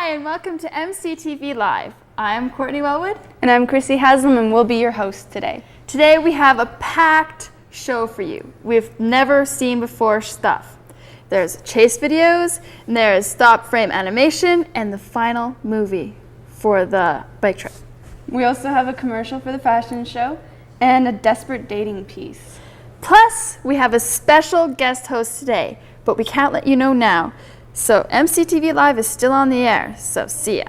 Hi, and welcome to MCTV Live. I'm Courtney Welwood. And I'm Chrissy Haslam, and we'll be your hosts today. Today we have a packed show for you. We've never seen before stuff. There's chase videos, and there's stop frame animation, and the final movie for the bike trip. We also have a commercial for the fashion show and a desperate dating piece. Plus, we have a special guest host today, but we can't let you know now. So MCTV Live is still on the air, so see ya.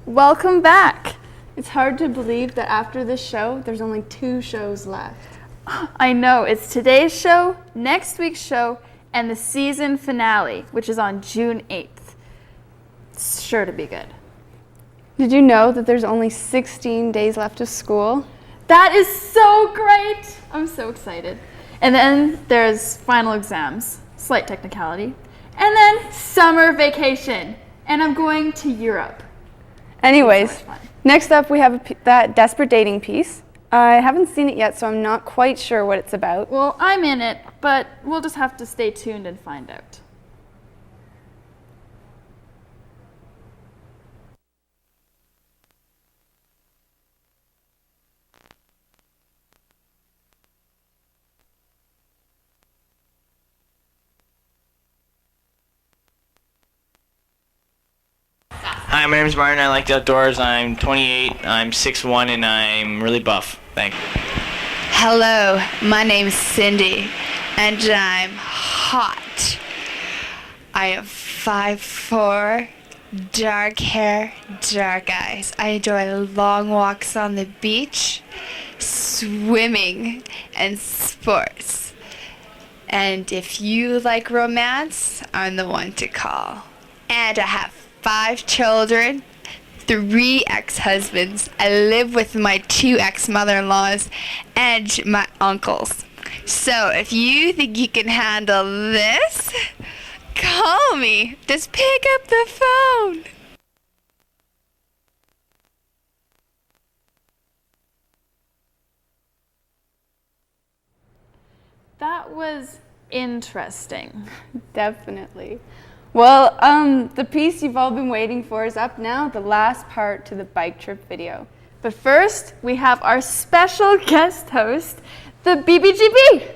Welcome back. It's hard to believe that after this show, there's only 2 shows left. I know, it's today's show, next week's show, and the season finale, which is on June 8th. It's sure to be good. Did you know that there's only 16 days left of school? That is so great! I'm so excited. And then there's final exams, slight technicality, and then summer vacation, and I'm going to Europe. Anyways, next up we have that desperate dating piece. I haven't seen it yet, so I'm not quite sure what it's about. Well, I'm in it, but we'll just have to stay tuned and find out. Hi, my name is Martin. I like the outdoors. I'm 28, I'm 6'1", and I'm really buff. Thank you. Hello, my name's Cindy, and I'm hot. I am 5'4", dark hair, dark eyes. I enjoy long walks on the beach, swimming, and sports. And if you like romance, I'm the one to call. And I have 5 children, 3 ex-husbands. I live with my 2 ex-mother-in-laws and my uncles. So if you think you can handle this, call me. Just pick up the phone. That was interesting. Definitely. Well, the piece you've all been waiting for is up now, the last part to the bike trip video. But first, we have our special guest host, the BBGB.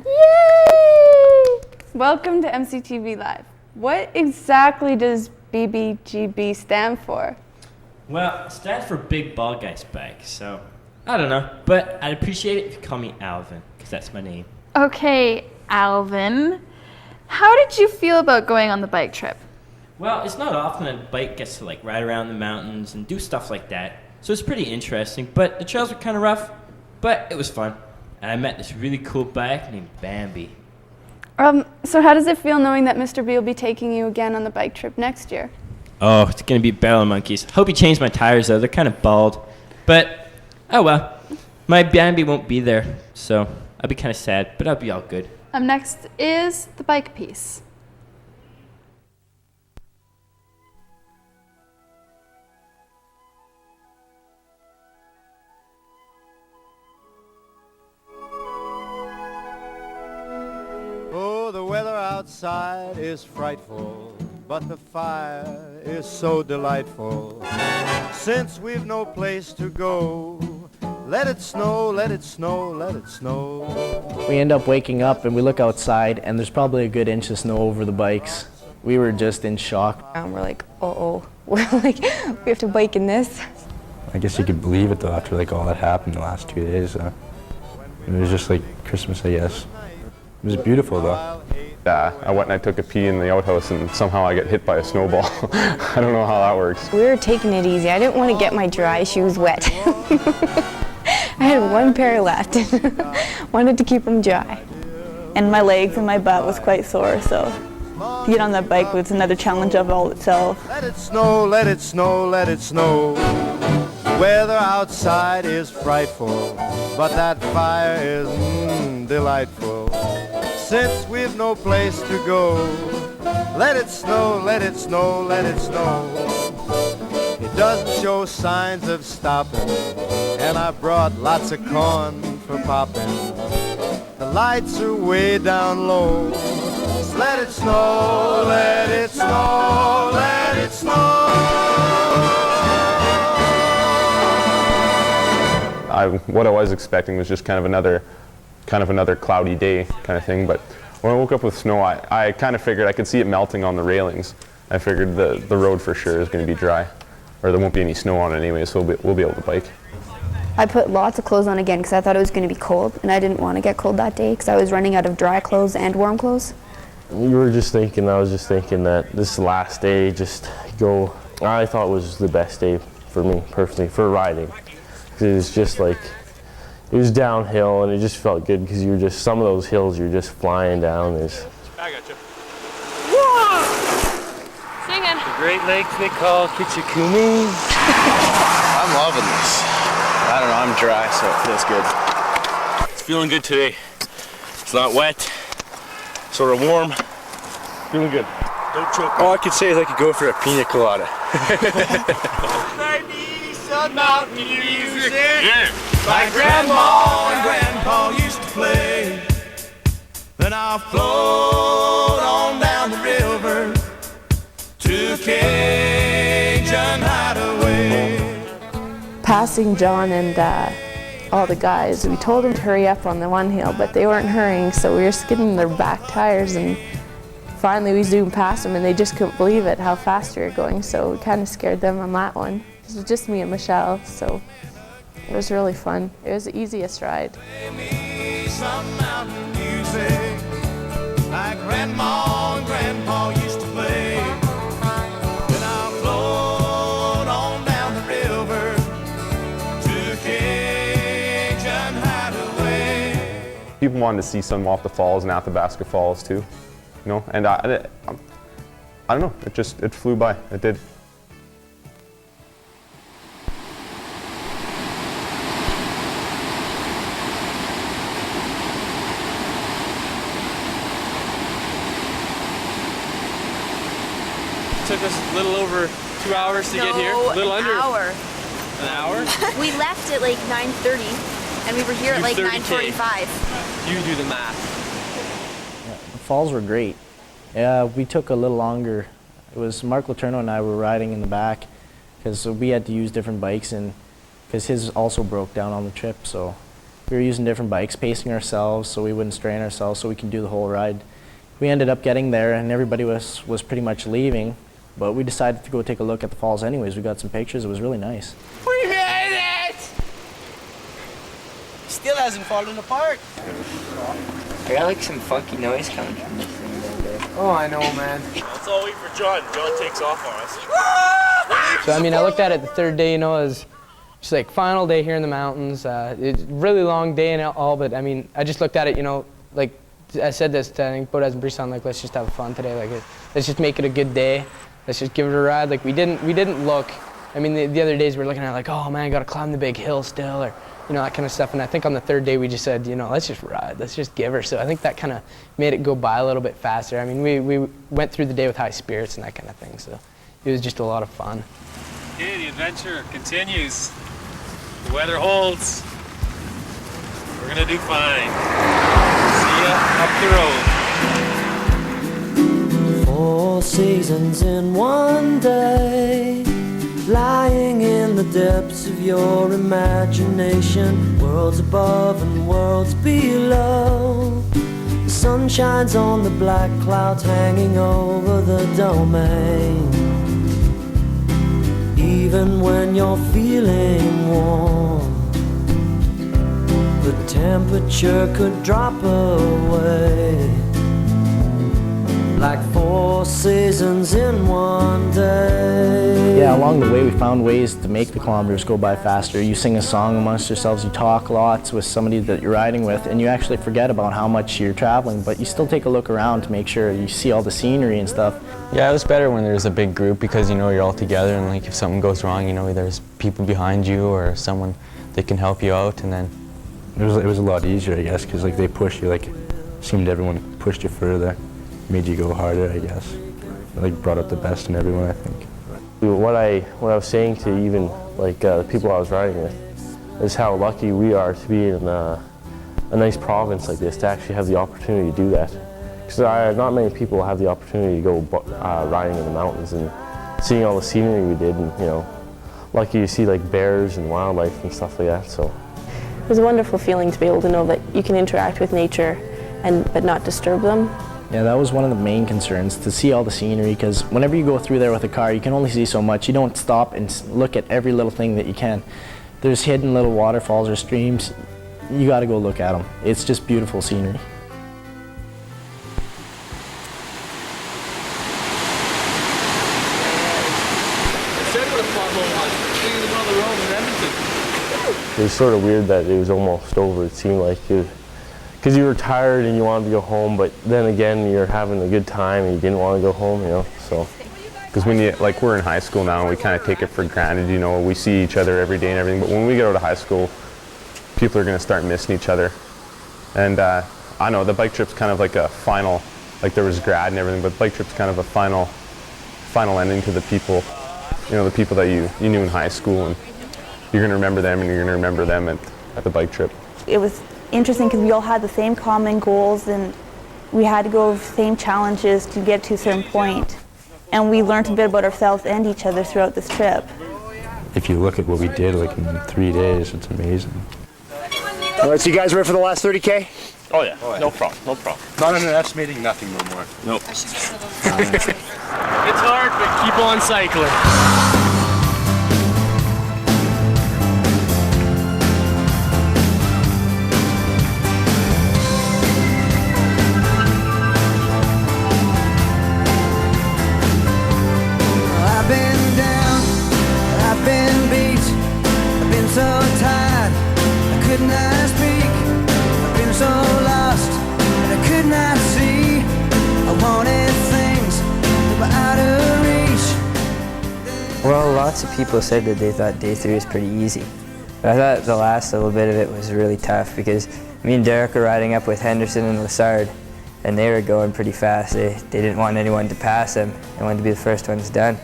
Yay! Welcome to MCTV Live. What exactly does BBGB stand for? Well, it stands for Big Bald Guy's Bike, so I don't know. But I'd appreciate it if you call me Alvin, because that's my name. Okay, Alvin. How did you feel about going on the bike trip? Well, it's not often a bike gets to ride around the mountains and do stuff like that, so it's pretty interesting. But the trails were kind of rough, but it was fun. And I met this really cool bike named Bambi. So how does it feel knowing that Mr. B will be taking you again on the bike trip next year? Oh, it's gonna be barrel monkeys. Hope he changed my tires though; they're kind of bald. But oh well, my Bambi won't be there, so I'll be kind of sad, but I'll be all good. Next is the bike piece. Oh, the weather outside is frightful, but the fire is so delightful. Since we've no place to go, let it snow, let it snow, let it snow. We end up waking up and we look outside and there's probably a good inch of snow over the bikes. We were just in shock. We're like, we're like, we have to bike in this. I guess you could believe it though after all that happened the last 2 days. It was just like Christmas, I guess. It was beautiful though. I went and I took a pee in the outhouse and somehow I get hit by a snowball. I don't know how that works. We were taking it easy. I didn't want to get my dry shoes wet. I had 1 pair left. Wanted to keep them dry. And my legs and my butt was quite sore, so to get on that bike was another challenge of all itself. Let it snow, let it snow, let it snow. The weather outside is frightful, but that fire is delightful. Since we've no place to go, let it snow, let it snow, let it snow. It doesn't show signs of stopping, and I brought lots of corn for popping. The lights are way down low. Just let it snow, let it snow, let it snow. What I was expecting was just kind of another cloudy day kind of thing, but when I woke up with snow, I kind of figured I could see it melting on the railings. I figured the road for sure is going to be dry, or there won't be any snow on it anyway, so we'll be able to bike. I put lots of clothes on again because I thought it was going to be cold, and I didn't want to get cold that day because I was running out of dry clothes and warm clothes. I was just thinking that this last day I thought was the best day for me personally for riding. It was just like, it was downhill and it just felt good because some of those hills you're just flying down. I got you. Singing. The Great Lakes they call Kitchikumi. I'm loving this. I don't know, I'm dry, so it feels good. It's feeling good today. It's not wet, sort of warm. Feeling good. Don't choke. All I could say is I could go for a pina colada. Some mountain music, yeah. like Grandma and Grandpa used to play. Then I'll float on down the river to Cajun Hideaway. Passing John and all the guys, we told them to hurry up on the one hill, but they weren't hurrying, so we were skidding their back tires, and finally we zoomed past them and they just couldn't believe it, how fast we were going, so we kind of scared them on that one. It was just me and Michelle, so it was really fun. It was the easiest ride. Play me some mountain music, like Grandma and Grandpa used to play. Then I'll float on down the river to Cajun Hideaway. People wanted to see Sunwalta Falls and Athabasca Falls too, you know, and I don't know, it flew by, it did. Took us a little over 2 hours to get here. A little under. An hour? We left at like 9:30 and we were here at like 9:45. You do the math. Yeah, the falls were great. Yeah, we took a little longer. It was Mark Letourneau and I were riding in the back because we had to use different bikes, and because his also broke down on the trip, so we were using different bikes, pacing ourselves so we wouldn't strain ourselves so we can do the whole ride. We ended up getting there and everybody was pretty much leaving. But we decided to go take a look at the falls anyways. We got some pictures. It was really nice. We made it! Still hasn't fallen apart. I got like some funky noise coming from this thing down there. Oh, I know, man. Let's all wait for John. John takes off on us. So, I mean, I looked at it the third day, you know, as just like final day here in the mountains. It's a really long day and all, but I mean, I just looked at it, you know, like I said this to, I think, Bodaz and Brisson, like, let's just have fun today. Like, let's just make it a good day. Let's just give it a ride. Like we didn't look. I mean, the other days we were looking at like, oh man, gotta climb the big hill still, or you know, that kind of stuff. And I think on the third day we just said, you know, let's just ride. Let's just give her. So I think that kind of made it go by a little bit faster. I mean, we went through the day with high spirits and that kind of thing. So it was just a lot of fun. Okay, the adventure continues. The weather holds. We're gonna do fine. See ya up the road. 4 seasons in one day, lying in the depths of your imagination, worlds above and worlds below. The sun shines on the black clouds hanging over the domain. Even when you're feeling warm, the temperature could drop away. like 4 seasons in one day. Yeah, along the way we found ways to make the kilometers go by faster. You sing a song amongst yourselves, you talk lots with somebody that you're riding with, and you actually forget about how much you're traveling, but you still take a look around to make sure you see all the scenery and stuff. Yeah, it was better when there's a big group because you know you're all together, and like if something goes wrong, you know there's people behind you or someone that can help you out, and then it was a lot easier, I guess, because like they pushed you, like seemed everyone pushed you further, made you go harder, I guess. Like brought out the best in everyone, I think. What I was saying to even like the people I was riding with is how lucky we are to be in a nice province like this, to actually have the opportunity to do that. Because not many people have the opportunity to go riding in the mountains and seeing all the scenery we did, and you know, lucky to see like bears and wildlife and stuff like that. So it was a wonderful feeling to be able to know that you can interact with nature but not disturb them. Yeah, that was one of the main concerns, to see all the scenery, because whenever you go through there with a car, you can only see so much. You don't stop and look at every little thing that you can. There's hidden little waterfalls or streams. You got to go look at them. It's just beautiful scenery. it was sort of weird that it was almost over. It seemed like because you were tired and you wanted to go home, but then again you're having a good time and you didn't want to go home, you know. So because when you, like, we're in high school now and we kind of take it for granted, you know, we see each other every day and everything, but when we get out of high school, people are going to start missing each other. And I know the bike trip's kind of like a final, like there was grad and everything, but the bike trip's kind of a final ending to the people, you know, the people that you knew in high school, and you're going to remember them and you're going to remember them at the bike trip. It was interesting because we all had the same common goals and we had to go over the same challenges to get to a certain point. And we learned a bit about ourselves and each other throughout this trip. If you look at what we did like in 3 days, it's amazing. All right, so you guys ready for the last 30K? Oh yeah, no problem, no problem. Not underestimating nothing no more. Nope. It's hard, but keep on cycling. I've been down, I've been beat, I've been so tired, I could not speak. I've been so lost, and I could not see. I wanted things that were out of reach. Well, lots of people said that they thought day 3 was pretty easy. But I thought the last little bit of it was really tough because me and Derek were riding up with Henderson and Lassard, and they were going pretty fast. They didn't want anyone to pass them. They wanted to be the first ones done.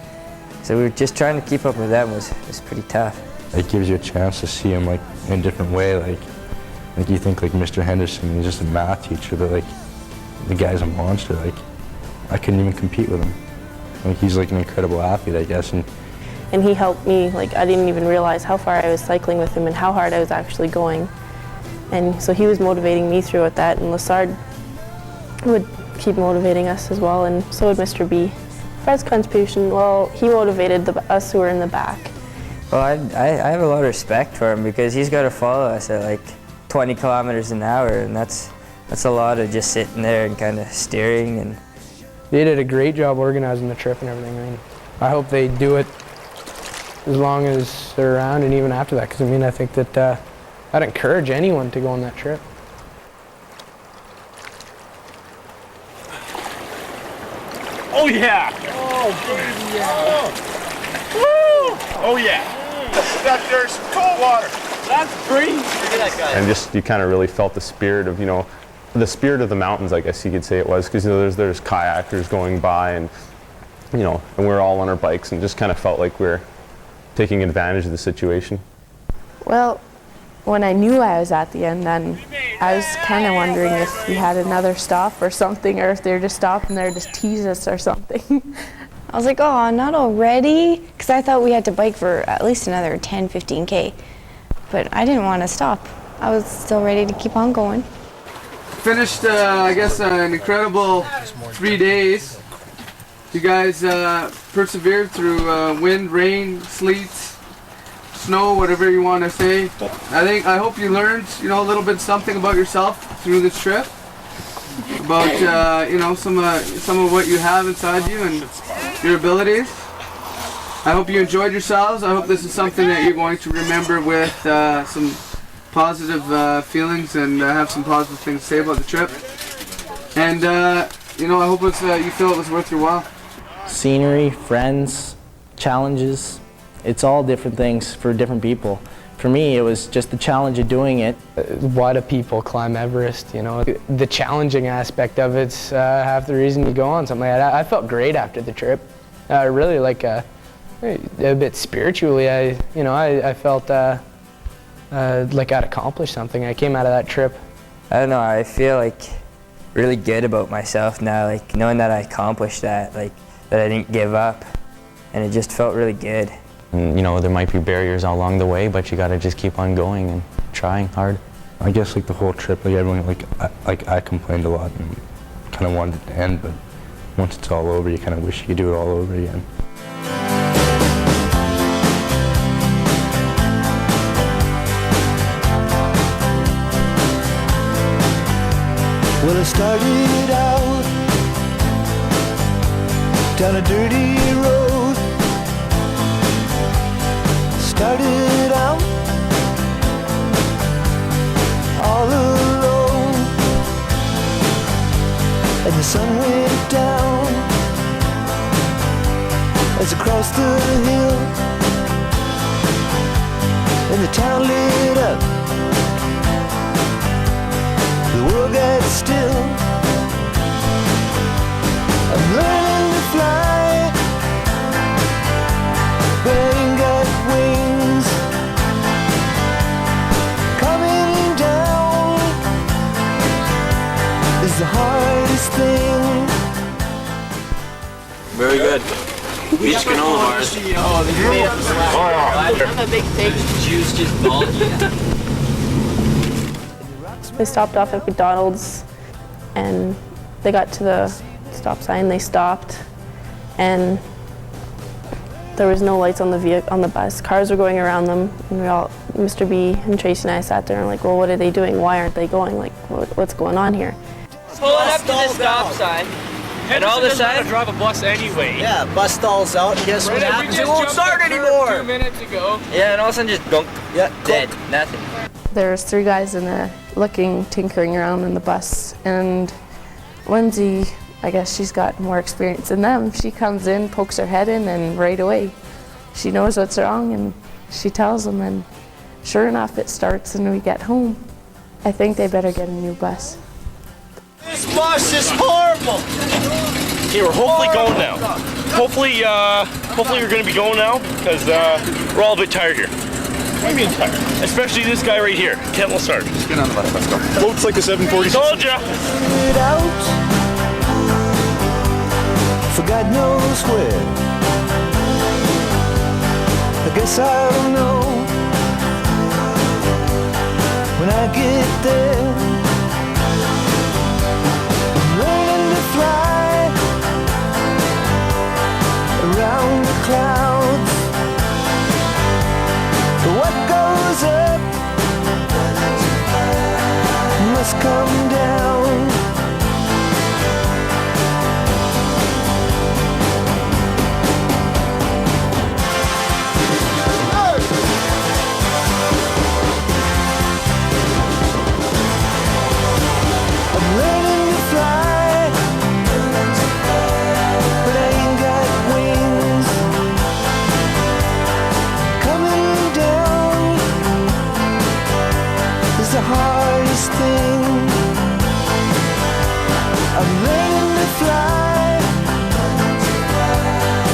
So we were just trying to keep up with them was pretty tough. It gives you a chance to see him like in a different way. Like you think like Mr. Henderson, he's just a math teacher, but like the guy's a monster. Like I couldn't even compete with him. Like he's like an incredible athlete, I guess. And he helped me, like I didn't even realize how far I was cycling with him and how hard I was actually going. And so he was motivating me throughout that, and Lassard would keep motivating us as well, and so would Mr. B. Fred's contribution, well, he motivated us who were in the back. Well, I have a lot of respect for him because he's got to follow us at like 20 kilometers an hour, and that's a lot of just sitting there and kind of steering. And they did a great job organizing the trip and everything. I mean, I hope they do it as long as they're around and even after that, because I mean, I think that I'd encourage anyone to go on that trip. Oh yeah! Oh baby, yeah! Woo! Oh yeah! There's some cold water. That's free. Look at that guy. And just you kind of really felt the spirit of, you know, the spirit of the mountains, I guess you could say it was, because you know there's kayakers going by, and you know, and we're all on our bikes, and just kind of felt like we're taking advantage of the situation. Well, when I knew I was at the end, then I was kind of wondering if we had another stop or something, or if they were just stopping there to just tease us or something. I was like, oh, not already? Because I thought we had to bike for at least another 10, 15K. But I didn't want to stop. I was still ready to keep on going. Finished, I guess, an incredible 3 days. You guys persevered through wind, rain, sleet, snow, whatever you want to say. I hope you learned, you know, a little bit something about yourself through this trip. about you know, some of what you have inside you and your abilities. I hope you enjoyed yourselves. I hope this is something that you're going to remember with some positive feelings and have some positive things to say about the trip. And you know, I hope you feel it was worth your while. Scenery, friends, challenges, it's all different things for different people. For me, it was just the challenge of doing it. Why do people climb Everest? You know, the challenging aspect of it's half the reason you go on something like that. I felt great after the trip. Really, like a bit spiritually. I felt like I'd accomplished something. I came out of that trip. I don't know. I feel like really good about myself now. Like knowing that I accomplished that, like that I didn't give up, and it just felt really good. And, you know, there might be barriers along the way, but you got to just keep on going and trying hard. I guess like the whole trip, like everyone, I complained a lot and kind of wanted it to end, but once it's all over, you kind of wish you could do it all over again. Well, I started out down a dirty road. Started out all alone, and the sun went down as I crossed the hill, and the town lit up, the world got still. I'm learning to fly, but I ain't got wings. Coming down is the hardest thing. Very good. Beach granola bars. I'm a big pig. Juice just bulgy. They stopped off at McDonald's and they got to the stop sign. They stopped and there was no lights on the bus. Cars were going around them, and Mr. B and Tracy and I sat there and like, well, what are they doing? Why aren't they going? Like, what's going on here? Pulling up to the stop sign, and all of a sudden, drive a bus anyway. Yeah, bus stalls out, and guess what happens? It won't start anymore. 2 minutes ago. Yeah, and all of a sudden, just gunk. Yeah, dead, nothing. There's 3 guys in there tinkering around in the bus, and Lindsay, I guess she's got more experience than them. She comes in, pokes her head in, and right away she knows what's wrong, and she tells them, and sure enough it starts and we get home. I think they better get a new bus. This bus is horrible. Okay, we're hopefully going now. Hopefully we're going to be going now because we're all a bit tired here. What do you mean tired? Especially this guy right here, Kent Lassard. Just get on the bus, let's go. Floats like a 746. Told ya! It out for God knows where. I guess I'll know when I get there. I'm learning to fly around the clouds. But what goes up must come down. I'm learning to fly, but I ain't got wings. Coming down is the hardest thing. I'm learning to fly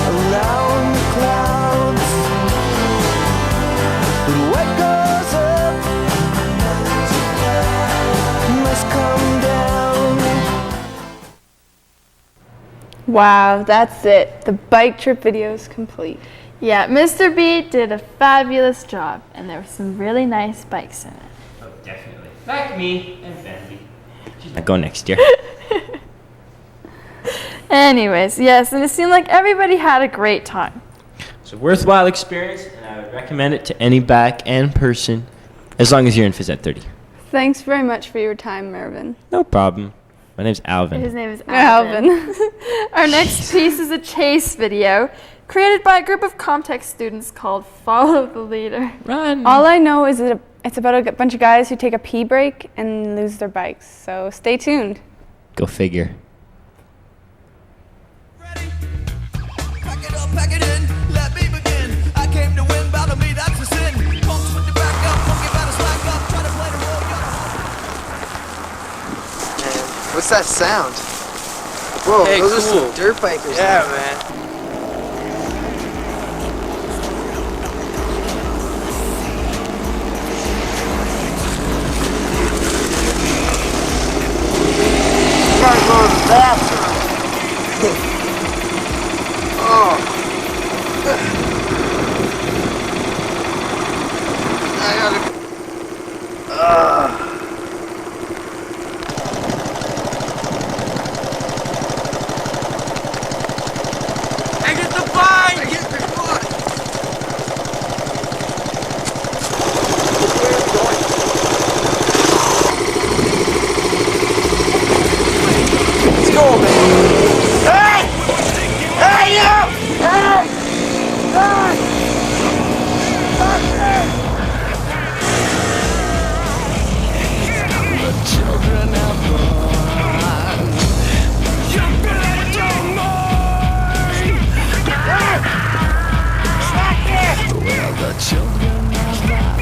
around the clouds, but what goes up must come down. Wow, that's it. The bike trip video is complete. Yeah, Mr. B did a fabulous job, and there were some really nice bikes in it. Oh, definitely. Like me and Fancy. She's not going next year. Anyways, yes, and it seemed like everybody had a great time. It's a worthwhile experience, and I would recommend it to any back and person, as long as you're in Phys Ed 30. Thanks very much for your time, Mervyn. No problem. My name's Alvin. His name is Alvin. Our next piece is a chase video created by a group of Comtech students called Follow the Leader. Run! All I know is that it's about a bunch of guys who take a pee break and lose their bikes. So stay tuned. Go figure. Pack it in, let me begin. I came to win, battle me, that's a sin. Punks with the back up, funky better slack up, try to play the role. What's that sound? Whoa, Hey, those are cool. some dirt bikers. Yeah, man. Gotta go to the bathroom. Oh. I gotta. I get the bike! I get the bike! Let's go, man! Hey! Hey, you! Hey! Hey! The children have gone. You better don't mind. Well, the children have not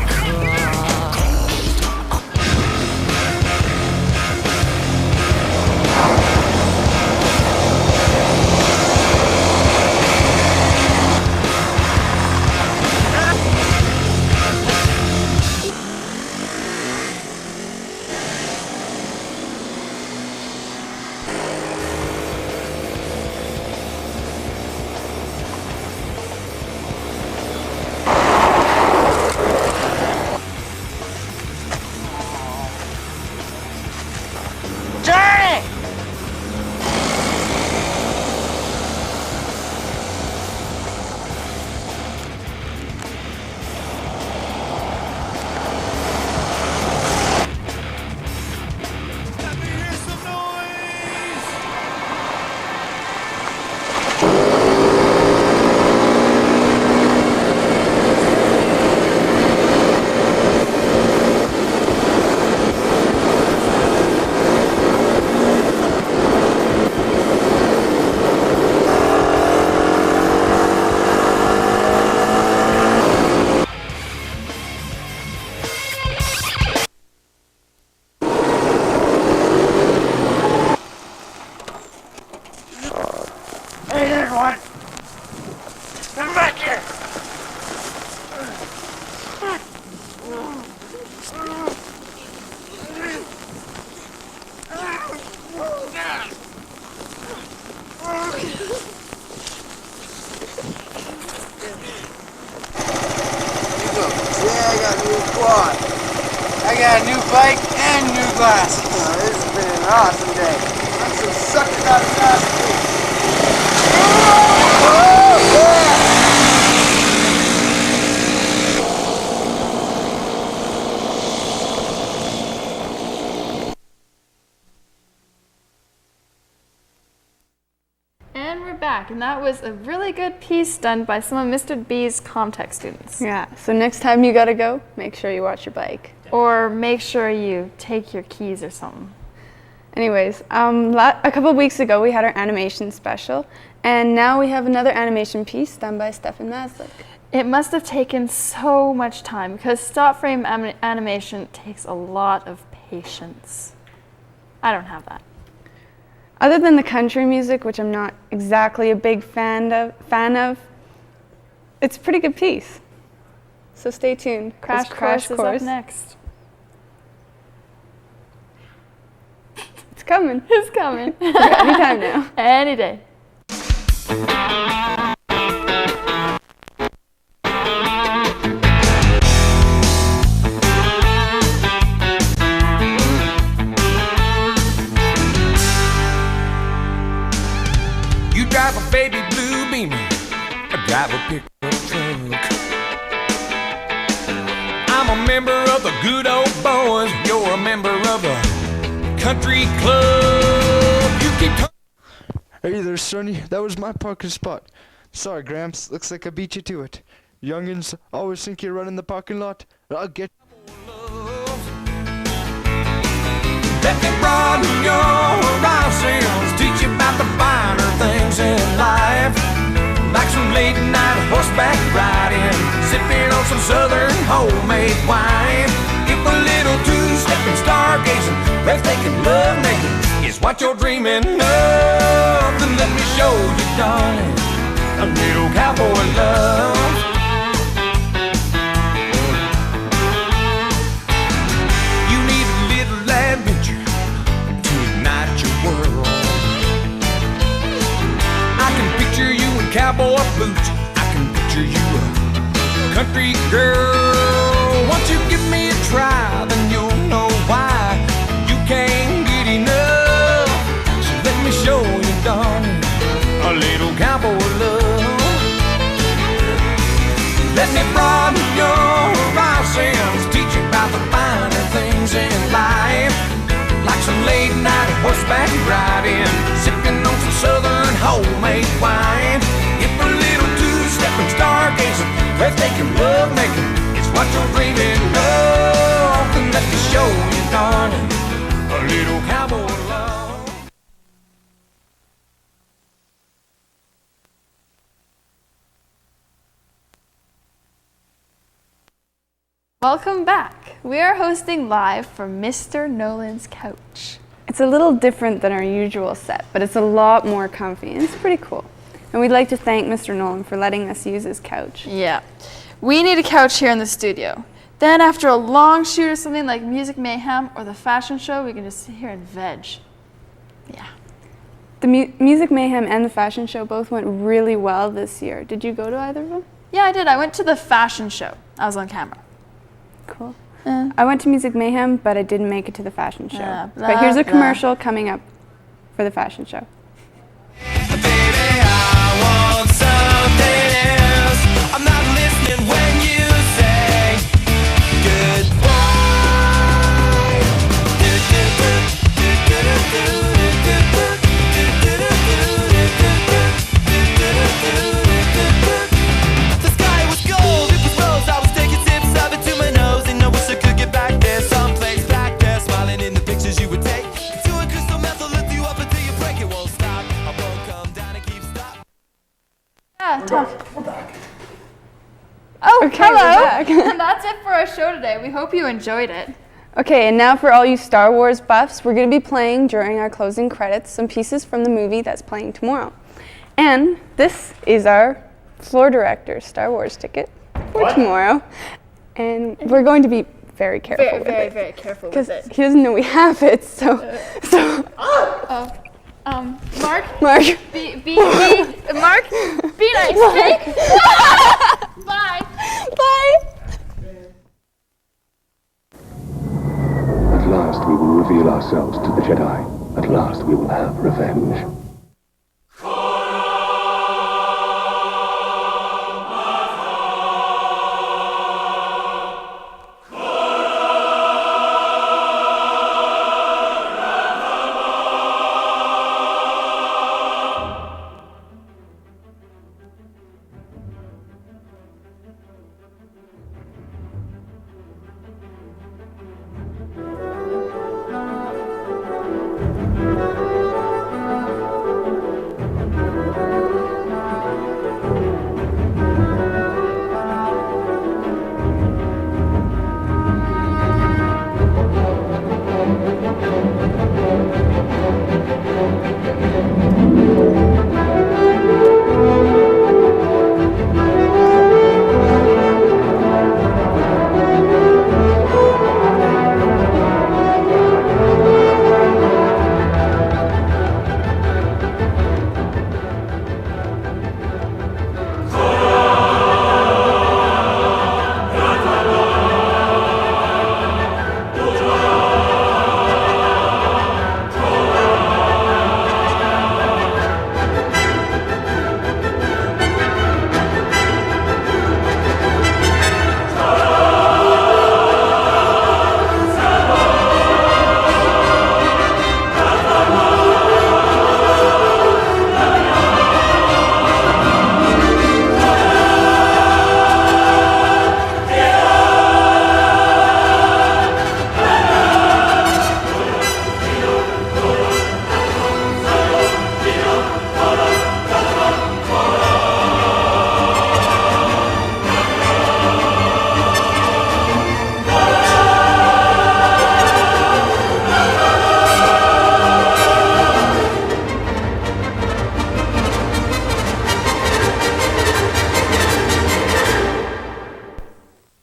Johnny! Hey, there's one. Come back here. Yeah, I got a new quad. I got a new bike and new glass. Oh, this has been an awesome day. I'm so sucker got a glass. And we're back, and that was a really good piece done by some of Mr. B's Comtech students. Yeah, so next time you gotta go, make sure you watch your bike. Or make sure you take your keys or something. Anyways, a couple of weeks ago we had our animation special, and now we have another animation piece done by Stefan Maslik. It must have taken so much time because stop frame animation takes a lot of patience. I don't have that. Other than the country music, which I'm not exactly a big fan of, it's a pretty good piece. So stay tuned. Crash Course is up next. It's coming. It's coming. Anytime now. Any day. You drive a baby blue Beamer, I drive a pickup truck. I'm a member of the good old boys, you're a member of the country club. Hey there, Sonny. That was my parking spot. Sorry, Gramps. Looks like I beat you to it. Youngins always think you're running the parking lot. I'll get. Let me broaden your horizons, teach you about the finer things in life. Like some late night horseback riding, sipping on some southern homemade wine. If a little two-stepping stargazing, breathtaking love making is what you're dreaming of, then let me show you, darling, a little cowboy love. You need a little adventure to ignite your world. I can picture you in cowboy boots. I can picture you a country girl. Once you give me a try, then you'll know why you can't get enough. So let me show you, darling, a little cowboy love. Let me broaden your horizons, teach you about the finer things in life. Like some late night horseback riding, sipping on some southern homemade wine. If a little two-stepping stargazing, breathtaking love making is what you're dreaming of, then let me show you, darling, a little cowboy love. Welcome back. We are hosting live from Mr. Nolan's couch. It's a little different than our usual set, but it's a lot more comfy and it's pretty cool. And we'd like to thank Mr. Nolan for letting us use his couch. Yeah. We need a couch here in the studio. Then after a long shoot or something like Music Mayhem or the fashion show, we can just sit here and veg. Yeah. The Music Mayhem and the fashion show both went really well this year. Did you go to either of them? Yeah, I did. I went to the fashion show. I was on camera. Cool. I went to Music Mayhem, but I didn't make it to the fashion show. But here's a commercial coming up for the fashion show. I'm not listening when you say goodbye. The sky was gold, it was rose. I was taking sips of it to my nose, and I wish I could get back there, someplace back there, smiling in the pictures you would take. Doing crystal meth will lift you up until you break, it won't stop. I won't come down and keep stop. Yeah, talk. We're back. Oh, Okay, hello. we're back. And that's it for our show today. We hope you enjoyed it. Okay, and now for all you Star Wars buffs, we're going to be playing during our closing credits some pieces from the movie that's playing tomorrow. And this is our floor director's Star Wars ticket for tomorrow. And we're going to be very careful with it. Very careful with it. He doesn't know we have it, so Mark? Mark. Mark, be nice, okay? Bye. Bye. At last we will reveal ourselves to the Jedi. At last we will have revenge.